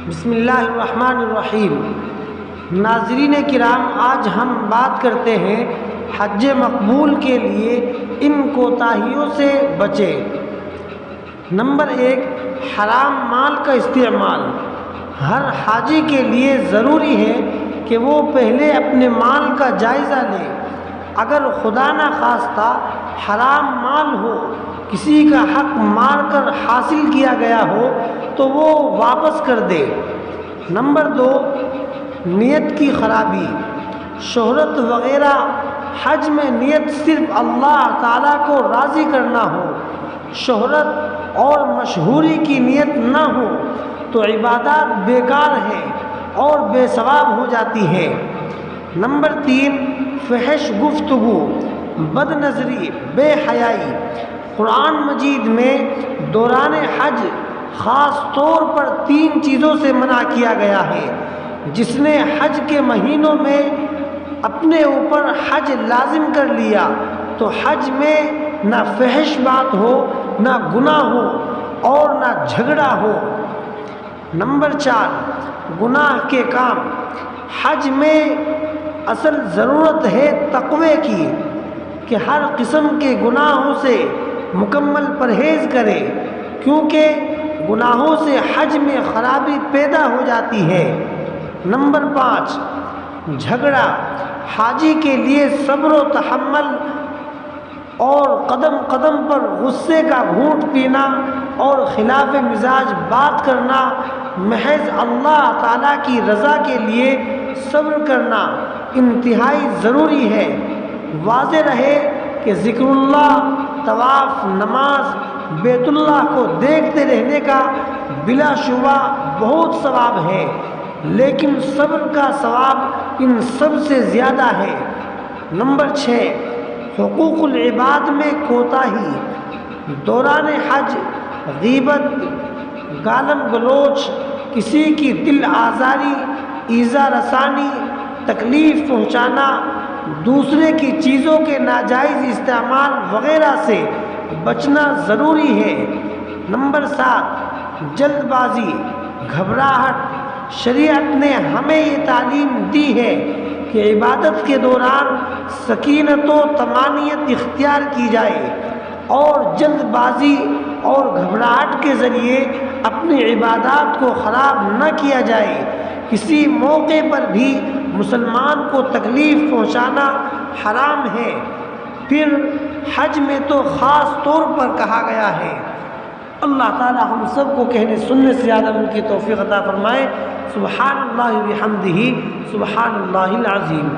بسم اللہ الرحمن الرحیم۔ ناظرین کرام، آج ہم بات کرتے ہیں حج مقبول کے لیے ان کوتاہیوں سے بچیں۔ نمبر 1، حرام مال کا استعمال۔ ہر حاجی کے لیے ضروری ہے کہ وہ پہلے اپنے مال کا جائزہ لے۔ اگر خدا نخواستہ حرام مال ہو، کسی کا حق مار کر حاصل کیا گیا ہو تو وہ واپس کر دے۔ نمبر 2، نیت کی خرابی، شہرت وغیرہ۔ حج میں نیت صرف اللہ تعالیٰ کو راضی کرنا ہو، شہرت اور مشہوری کی نیت نہ ہو تو عبادات بیکار ہے اور بے ثواب ہو جاتی ہے۔ نمبر 3، فحش گفتگو، بد نظری، بے حیائی۔ قرآن مجید میں دوران حج خاص طور پر 3 چیزوں سے منع کیا گیا ہے۔ جس نے حج کے مہینوں میں اپنے اوپر حج لازم کر لیا تو حج میں نہ فحش بات ہو، نہ گناہ ہو اور نہ جھگڑا ہو۔ نمبر 4، گناہ کے کام۔ حج میں اصل ضرورت ہے تقوی کی، کہ ہر قسم کے گناہوں سے مکمل پرہیز کرے، کیونکہ گناہوں سے حج میں خرابی پیدا ہو جاتی ہے۔ نمبر 5، جھگڑا۔ حاجی کے لیے صبر و تحمل اور قدم قدم پر غصے کا گھونٹ پینا اور خلاف مزاج بات کرنا، محض اللہ تعالیٰ کی رضا کے لیے صبر کرنا انتہائی ضروری ہے۔ واضح رہے کہ ذکر اللہ، طواف، نماز، بیت اللہ کو دیکھتے رہنے کا بلا شبہ بہت ثواب ہے، لیکن صبر کا ثواب ان سب سے زیادہ ہے۔ نمبر 6، حقوق العباد میں کوتاہی۔ دوران حج غیبت، گالم گلوچ، کسی کی دل آزاری، ایذا رسانی، تکلیف پہنچانا، دوسرے کی چیزوں کے ناجائز استعمال وغیرہ سے بچنا ضروری ہے۔ نمبر 7، جلد بازی، گھبراہٹ۔ شریعت نے ہمیں یہ تعلیم دی ہے کہ عبادت کے دوران سکینت و طمانینت اختیار کی جائے اور جلد بازی اور گھبراہٹ کے ذریعے اپنی عبادات کو خراب نہ کیا جائے۔ کسی موقع پر بھی مسلمان کو تکلیف پہنچانا حرام ہے، پھر حج میں تو خاص طور پر کہا گیا ہے۔ اللہ تعالی ہم سب کو کہنے سننے سے زیادہ ان کی توفیق عطا فرمائے۔ سبحان اللہ بحمدہ، سبحان اللہ العظیم۔